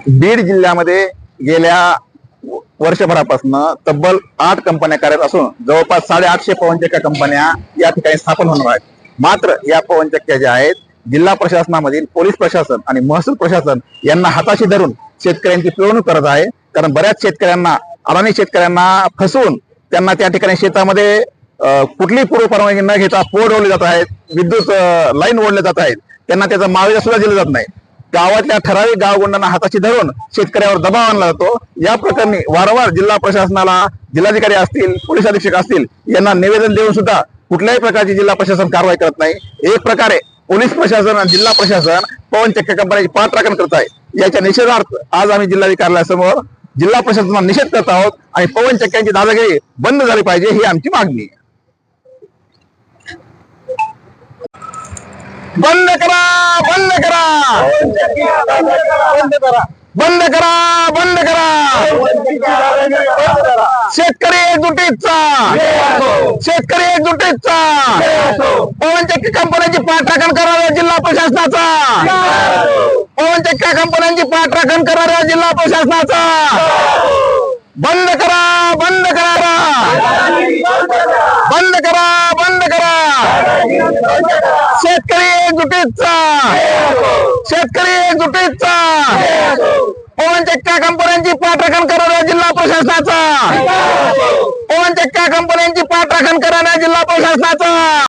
बीड जिल्ह्यामध्ये गेल्या वर्षभरापासून तब्बल 8 कंपन्या कार्यरत असून जवळपास 850 पवनचक्क्या कंपन्या या ठिकाणी स्थापन होणार आहेत. मात्र या पवनचक्क्या ज्या आहेत, जिल्हा प्रशासनामधील पोलीस प्रशासन आणि महसूल प्रशासन यांना हाताशी धरून शेतकऱ्यांची पिळवणूक करत आहे. कारण बऱ्याच शेतकऱ्यांना, अडाणी शेतकऱ्यांना फसवून त्यांना त्या ठिकाणी शेतामध्ये कुठलीही पूर्व परवानगी न घेता पोड ओढले जात आहेत, विद्युत लाईन ओढले जात आहेत. त्यांना त्याचा मावेजा सुद्धा दिला जात नाही. गावातल्या ठराविक गावगुंडांना हाताशी धरून शेतकऱ्यावर दबाव आणला जातो. या प्रकरणी वारंवार जिल्हा प्रशासनाला, जिल्हाधिकारी असतील, पोलीस अधीक्षक असतील यांना निवेदन देऊन सुद्धा कुठल्याही प्रकारची जिल्हा प्रशासन कारवाई करत नाही. एक प्रकारे पोलीस प्रशासन आणि जिल्हा प्रशासन पवनचक्क्या कंपन्याची पाठराखण करत आहे. याच्या निषेधार्थ आज आम्ही जिल्हाधिकाऱ्यासमोर जिल्हा प्रशासनाचा निषेध करत आहोत आणि पवनचक्क्यांची दादागिरी बंद झाली पाहिजे ही आमची मागणी आहे. बंद करा, बंद करा, बंद करा, बंद करा, बंद करा. शेतकरी एकजुटीचा, शेतकरी एकजुटीचा, पवनचक्की कंपन्यांची पाठराखण करणाऱ्या जिल्हा प्रशासनाचा, पवनचक्क्या कंपन्यांची पाठराखण करणाऱ्या जिल्हा प्रशासनाचा बंद करा, बंद करा, बंद करा, बंद करा. शेतकरी एकजुटीचा, शेतकरी एकजुटीचा, पवनचक्क्या कंपन्यांची पाठराखण करणाऱ्या जिल्हा प्रशासनाचा, पवनचक्क्या कंपन्यांची पाठराखण करणाऱ्या जिल्हा प्रशासनाचा.